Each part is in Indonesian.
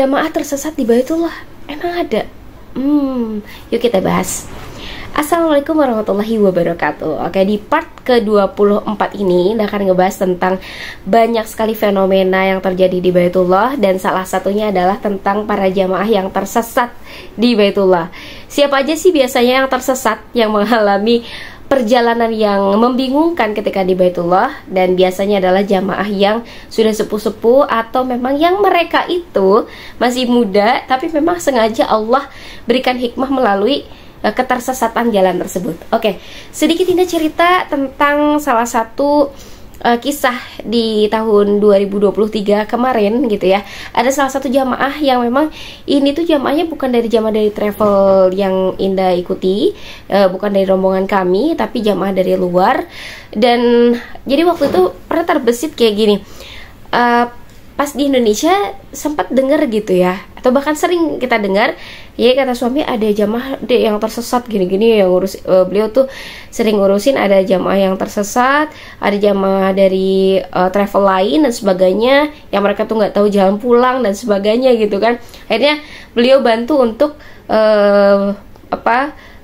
jamaah tersesat di Baitullah? Emang ada? Yuk kita bahas. Assalamualaikum warahmatullahi wabarakatuh. Oke, di part ke-24 ini akan ngebahas tentang banyak sekali fenomena yang terjadi di Baitullah, dan salah satunya adalah tentang para jamaah yang tersesat di Baitullah. Siapa aja sih biasanya yang tersesat, yang mengalami perjalanan yang membingungkan ketika di Baitullah? Dan biasanya adalah jamaah yang sudah sepuh-sepuh, atau memang yang mereka itu masih muda, tapi memang sengaja Allah berikan hikmah melalui ketersesatan jalan tersebut. Oke, sedikit ini cerita tentang salah satu kisah di tahun 2023 kemarin gitu ya. Ada salah satu jamaah yang memang ini tuh jamaahnya bukan dari jamaah dari travel yang Indah ikuti, bukan dari rombongan kami, tapi jamaah dari luar. Dan jadi waktu itu pernah terbesit kayak gini, pas di Indonesia sempat dengar gitu ya, atau bahkan sering kita dengar ya, kata suami ada jamaah yang tersesat gini-gini, yang ngurus, beliau tuh sering ngurusin ada jamaah yang tersesat, ada jamaah dari travel lain dan sebagainya, yang mereka tuh nggak tahu jalan pulang dan sebagainya gitu kan. Akhirnya beliau bantu untuk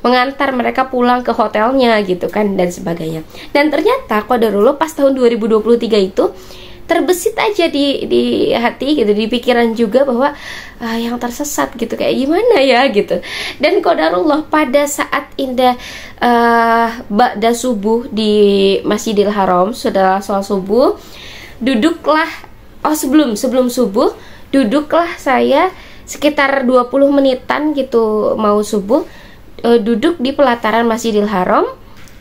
mengantar mereka pulang ke hotelnya gitu kan, dan sebagainya. Dan ternyata qadarullah pas tahun 2023 itu terbesit aja di hati gitu, di pikiran juga, bahwa yang tersesat gitu kayak gimana ya gitu. Dan qadarullah pada saat Indah ba'da subuh di Masjidil Haram, setelah sholat subuh, duduklah, sebelum subuh, duduklah saya sekitar 20 menitan gitu mau subuh, duduk di pelataran Masjidil Haram.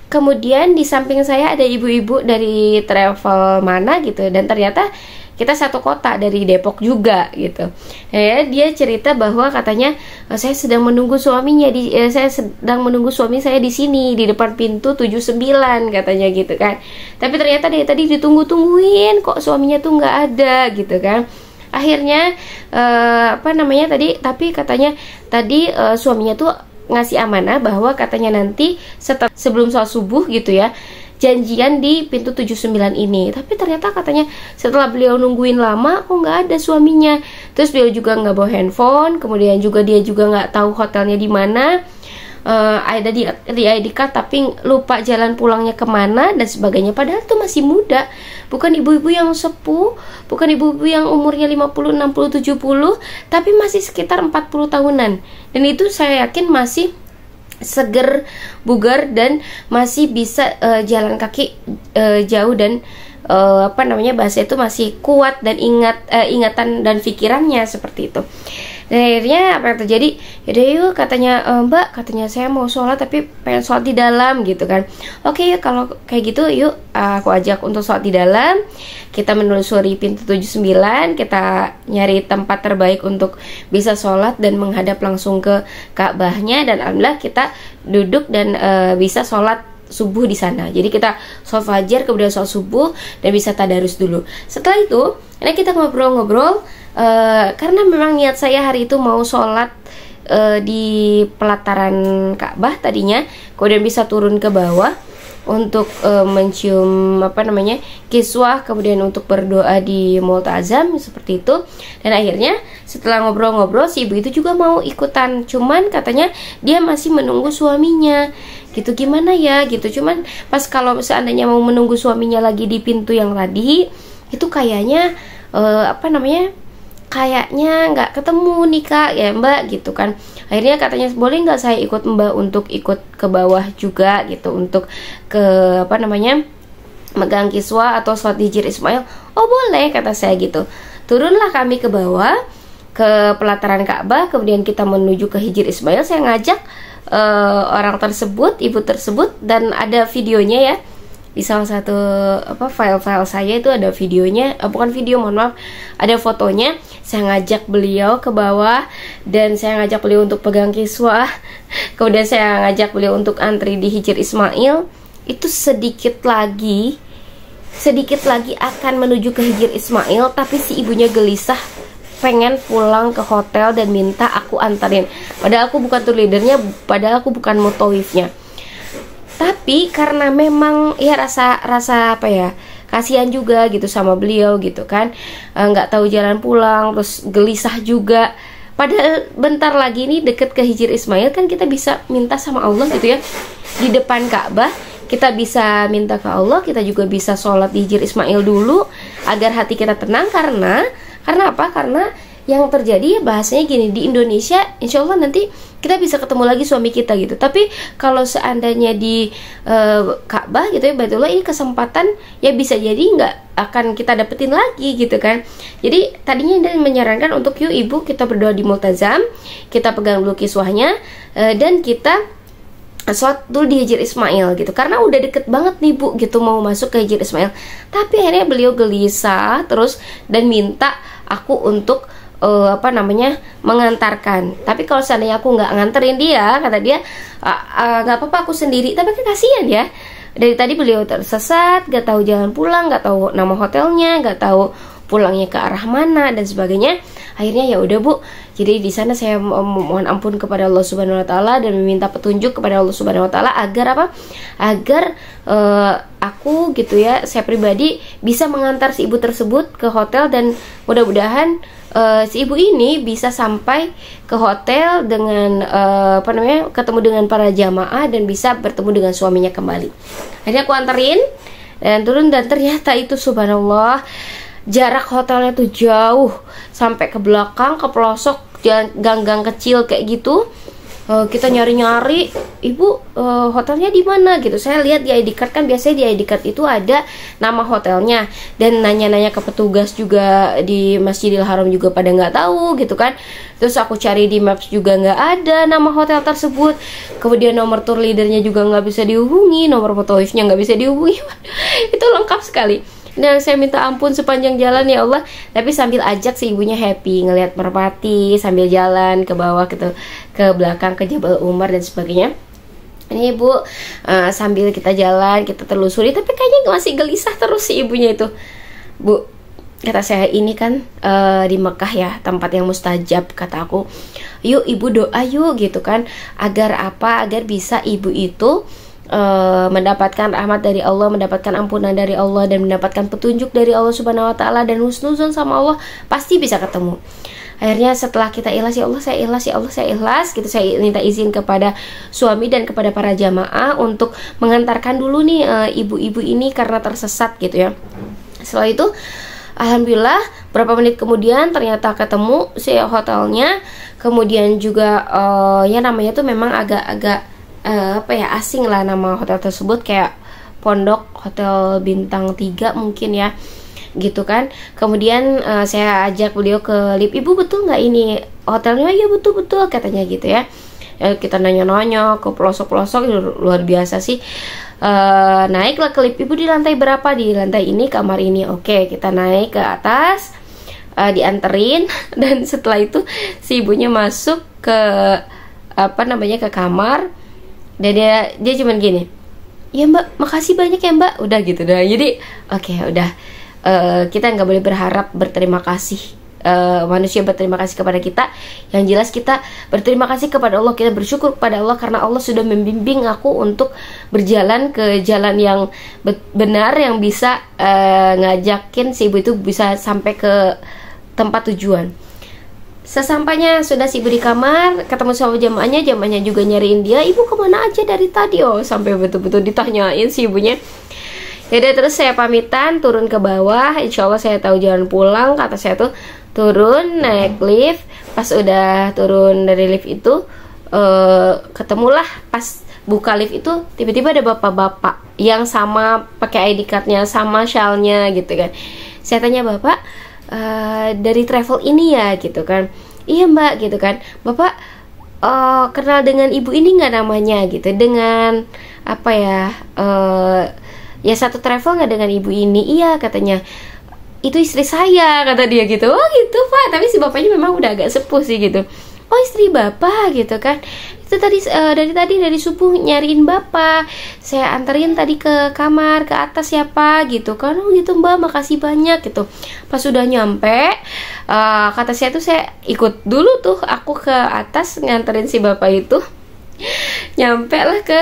Kemudian di samping saya ada ibu-ibu dari travel mana gitu, dan ternyata kita satu kota, dari Depok juga gitu. Dia cerita bahwa katanya saya sedang menunggu suaminya saya sedang menunggu suami saya di sini di depan pintu 79 katanya gitu kan. Tapi ternyata dia tadi ditunggu-tungguin kok suaminya tuh nggak ada gitu kan. Akhirnya tapi katanya tadi suaminya tuh ngasih amanah bahwa katanya nanti sebelum sholat subuh gitu ya, janjian di pintu 79 ini. Tapi ternyata katanya setelah beliau nungguin lama kok nggak ada suaminya. Terus beliau juga nggak bawa handphone, kemudian juga dia juga nggak tahu hotelnya di mana, ada di ID card tapi lupa jalan pulangnya kemana dan sebagainya. Padahal tuh masih muda, bukan ibu-ibu yang sepuh, bukan ibu-ibu yang umurnya 50, 60, 70, tapi masih sekitar 40 tahunan. Dan itu saya yakin masih seger, bugar, dan masih bisa jalan kaki jauh, dan bahasa itu masih kuat, dan ingatan dan pikirannya seperti itu. Dan akhirnya apa yang terjadi? Yaudah yuk katanya, Mbak, katanya saya mau sholat tapi pengen sholat di dalam gitu kan. Oke, kalau kayak gitu yuk aku ajak untuk sholat di dalam. Kita menelusuri pintu 79, kita nyari tempat terbaik untuk bisa sholat dan menghadap langsung ke Ka'bahnya. Dan alhamdulillah kita duduk dan bisa sholat subuh di sana. Jadi kita sholat fajar, kemudian sholat subuh, dan bisa tadarus dulu. Setelah itu, ini kita ngobrol-ngobrol, karena memang niat saya hari itu mau sholat di pelataran Ka'bah tadinya, kemudian bisa turun ke bawah untuk mencium kiswah, kemudian untuk berdoa di Multazam seperti itu. Dan akhirnya setelah ngobrol-ngobrol, si ibu itu juga mau ikutan, cuman katanya dia masih menunggu suaminya gitu. Gimana ya gitu, cuman pas kalau seandainya mau menunggu suaminya lagi di pintu yang tadi itu kayaknya kayaknya nggak ketemu nih Kak ya Mbak gitu kan. Akhirnya katanya boleh nggak saya ikut Mbak untuk ikut ke bawah juga gitu, untuk ke megang kiswah atau sholat di Hijr Ismail. Oh boleh, kata saya gitu. Turunlah kami ke bawah ke pelataran Ka'bah, kemudian kita menuju ke Hijr Ismail. Saya ngajak orang tersebut, ibu tersebut, dan ada videonya ya. Di salah satu file-file saya itu ada videonya, bukan video, mohon maaf, ada fotonya. Saya ngajak beliau ke bawah, dan saya ngajak beliau untuk pegang kiswah. Kemudian saya ngajak beliau untuk antri di Hijr Ismail. Itu sedikit lagi akan menuju ke Hijr Ismail, tapi si ibunya gelisah pengen pulang ke hotel dan minta aku antarin. Padahal aku bukan tour leadernya, padahal aku bukan mutawifnya. Tapi karena memang ya rasa kasihan juga gitu sama beliau gitu kan, nggak tahu jalan pulang, terus gelisah juga. Padahal bentar lagi nih deket ke Hijr Ismail kan kita bisa minta sama Allah gitu ya, di depan Ka'bah kita bisa minta ke Allah, kita juga bisa sholat di Hijr Ismail dulu agar hati kita tenang. Karena apa? Karena yang terjadi bahasanya gini, di Indonesia insya Allah nanti kita bisa ketemu lagi suami kita gitu. Tapi kalau seandainya di Ka'bah gitu ya, Baitullah, ini kesempatan ya bisa jadi nggak akan kita dapetin lagi gitu kan. Jadi tadinya Indah menyarankan untuk yuk ibu kita berdoa di Multazam, kita pegang dulu kiswahnya, dan kita sholat dulu di Hijr Ismail gitu, karena udah deket banget nih bu gitu mau masuk ke Hijr Ismail. Tapi akhirnya beliau gelisah terus dan minta aku untuk mengantarkan. Tapi kalau seandainya aku nggak nganterin dia, kata dia, nggak apa-apa aku sendiri. Tapi kan kasihan ya, dari tadi beliau tersesat, nggak tahu jalan pulang, nggak tahu nama hotelnya, nggak tahu pulangnya ke arah mana dan sebagainya. Akhirnya ya udah bu, jadi di sana saya mohon ampun kepada Allah Subhanahu Wa Taala dan meminta petunjuk kepada Allah Subhanahu Wa Taala agar apa? Agar aku gitu ya, saya pribadi bisa mengantar si ibu tersebut ke hotel, dan mudah-mudahan si ibu ini bisa sampai ke hotel dengan ketemu dengan para jamaah dan bisa bertemu dengan suaminya kembali. Akhirnya aku anterin dan turun, dan ternyata itu subhanallah jarak hotelnya tuh jauh sampai ke belakang, ke pelosok gang-gang kecil kayak gitu. Kita nyari-nyari, ibu hotelnya di mana gitu. Saya lihat di ID card kan biasanya di ID card itu ada nama hotelnya, dan nanya-nanya ke petugas juga di Masjidil Haram juga pada nggak tahu gitu kan. Terus aku cari di Maps juga nggak ada nama hotel tersebut. Kemudian nomor tour leadernya juga nggak bisa dihubungi, nomor motoifnya nggak bisa dihubungi. Itu lengkap sekali. Dan saya minta ampun sepanjang jalan ya Allah, tapi sambil ajak si ibunya happy ngelihat merpati sambil jalan ke bawah gitu, ke belakang ke Jabal Umar dan sebagainya. Ini ibu sambil kita jalan, kita telusuri, tapi kayaknya masih gelisah terus si ibunya itu. Bu, kata saya, ini kan di Mekah ya, tempat yang mustajab, kata aku. Yuk ibu doa yuk gitu kan, agar apa? Agar bisa ibu itu mendapatkan rahmat dari Allah, mendapatkan ampunan dari Allah, dan mendapatkan petunjuk dari Allah Subhanahu Wa Taala, dan husnuzon sama Allah, pasti bisa ketemu. Akhirnya setelah kita ikhlas, ya Allah saya ikhlas, ya Allah saya ikhlas gitu, saya minta izin kepada suami dan kepada para jamaah untuk mengantarkan dulu nih ibu-ibu ini karena tersesat gitu ya. Setelah itu alhamdulillah berapa menit kemudian ternyata ketemu si hotelnya. Kemudian juga ya namanya tuh memang agak-agak asing lah nama hotel tersebut, kayak Pondok Hotel Bintang 3 mungkin ya gitu kan. Kemudian saya ajak beliau ke lift, ibu betul nggak ini hotelnya? Ya betul-betul katanya gitu ya. Kita nanya-nanya ke pelosok-pelosok, luar biasa sih. Naiklah ke lift, ibu di lantai berapa? Di lantai ini, kamar ini. Oke, kita naik ke atas, dianterin, dan setelah itu si ibunya masuk ke ke kamar. Dan dia cuman gini, ya mbak makasih banyak ya mbak, udah gitu dah. Jadi oke, udah kita nggak boleh berharap berterima kasih, manusia berterima kasih kepada kita. Yang jelas kita berterima kasih kepada Allah, kita bersyukur kepada Allah karena Allah sudah membimbing aku untuk berjalan ke jalan yang benar, yang bisa ngajakin si ibu itu bisa sampai ke tempat tujuan. Sesampainya sudah si ibu di kamar, ketemu sama jamaahnya juga nyariin dia, ibu kemana aja dari tadi? Oh, sampai betul-betul ditanyain si ibunya. Jadi terus saya pamitan turun ke bawah, insya Allah saya tahu jalan pulang. Kata saya tuh turun naik lift. Pas udah turun dari lift itu ketemulah pas buka lift itu tiba-tiba ada bapak-bapak yang sama pakai ID cardnya, sama shawlnya gitu kan. Saya tanya, bapak dari travel ini ya gitu kan. Iya mbak gitu kan. Bapak kenal dengan ibu ini nggak namanya gitu, dengan apa ya ya satu travel nggak dengan ibu ini? Iya katanya, itu istri saya kata dia gitu. Oh gitu pak, tapi si bapaknya memang udah agak sepuh sih gitu. Oh istri bapak gitu kan, itu tadi dari subuh nyariin bapak, saya anterin tadi ke kamar ke atas ya pak gitu kan. Oh gitu mbak, makasih banyak gitu. Pas sudah nyampe kata saya tuh, saya ikut dulu tuh aku ke atas nganterin si bapak itu. Nyampe lah ke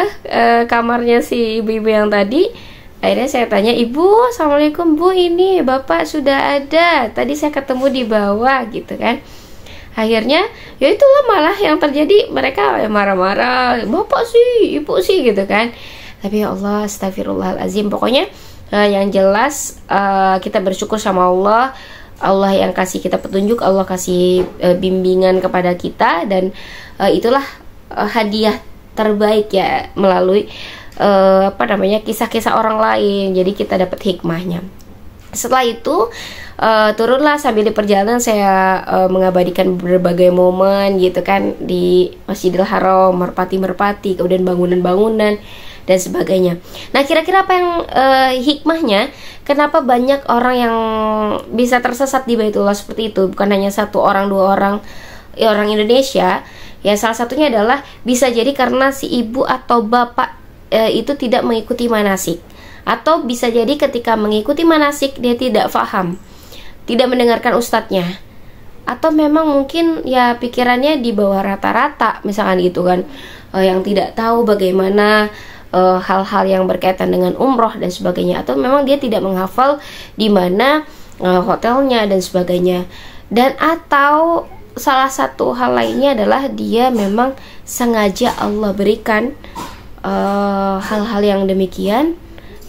kamarnya si ibu-ibu yang tadi. Akhirnya saya tanya, ibu, assalamualaikum bu, ini bapak sudah ada, tadi saya ketemu di bawah gitu kan. Akhirnya ya itulah malah yang terjadi, mereka marah-marah, bapak sih, ibu sih gitu kan. Tapi ya Allah, astagfirullahaladzim. Pokoknya yang jelas kita bersyukur sama Allah. Allah yang kasih kita petunjuk, Allah kasih bimbingan kepada kita, dan itulah hadiah terbaik ya, melalui kisah-kisah orang lain. Jadi kita dapat hikmahnya. Setelah itu turunlah, sambil di perjalanan saya mengabadikan berbagai momen gitu kan di Masjidil Haram, merpati-merpati, kemudian bangunan-bangunan dan sebagainya. Nah, kira-kira apa yang hikmahnya? Kenapa banyak orang yang bisa tersesat di Baitullah seperti itu? Bukan hanya satu orang, dua orang, orang Indonesia. Ya, salah satunya adalah bisa jadi karena si ibu atau bapak itu tidak mengikuti manasik, atau bisa jadi ketika mengikuti manasik dia tidak paham, tidak mendengarkan ustadznya, atau memang mungkin ya pikirannya di bawah rata-rata misalkan gitu kan, yang tidak tahu bagaimana hal-hal yang berkaitan dengan umroh dan sebagainya, atau memang dia tidak menghafal di mana hotelnya dan sebagainya, dan atau salah satu hal lainnya adalah dia memang sengaja Allah berikan hal-hal yang demikian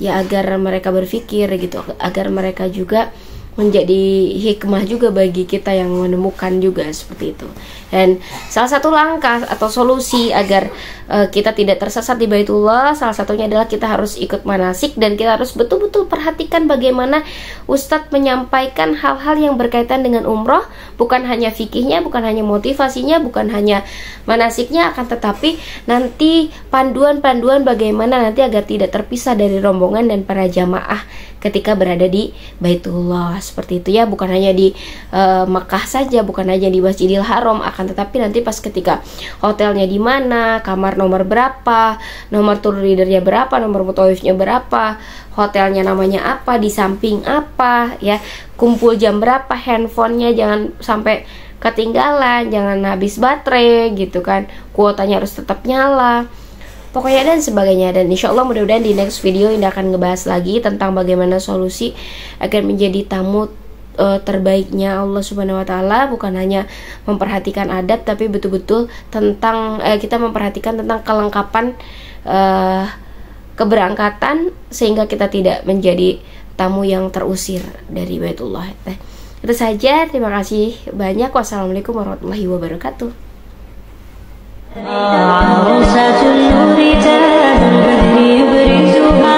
ya agar mereka berpikir gitu, agar mereka juga menjadi hikmah juga bagi kita yang menemukan juga seperti itu. Dan salah satu langkah atau solusi agar kita tidak tersesat di Baitullah, salah satunya adalah kita harus ikut manasik, dan kita harus betul-betul perhatikan bagaimana Ustadz menyampaikan hal-hal yang berkaitan dengan umroh, bukan hanya fikihnya, bukan hanya motivasinya, bukan hanya manasiknya, akan tetapi nanti panduan-panduan bagaimana nanti agar tidak terpisah dari rombongan dan para jamaah ketika berada di Baitullah seperti itu ya. Bukan hanya di Mekah saja, bukan hanya di Masjidil Haram, akan tetapi nanti pas ketika hotelnya di mana, kamar nomor berapa, nomor tour leadernya berapa, nomor mutawifnya berapa, hotelnya namanya apa, di samping apa ya, kumpul jam berapa, handphonenya jangan sampai ketinggalan, jangan habis baterai gitu kan, kuotanya harus tetap nyala, pokoknya dan sebagainya. Dan insya Allah mudah-mudahan di next video ini akan ngebahas lagi tentang bagaimana solusi agar menjadi tamu terbaiknya Allah Subhanahu wa Ta'ala. Bukan hanya memperhatikan adab, tapi betul-betul tentang kita memperhatikan tentang kelengkapan keberangkatan, sehingga kita tidak menjadi tamu yang terusir dari Baitullah. Itu saja, terima kasih banyak. Wassalamualaikum warahmatullahi wabarakatuh. عروسة النور تاج البدر يبرزها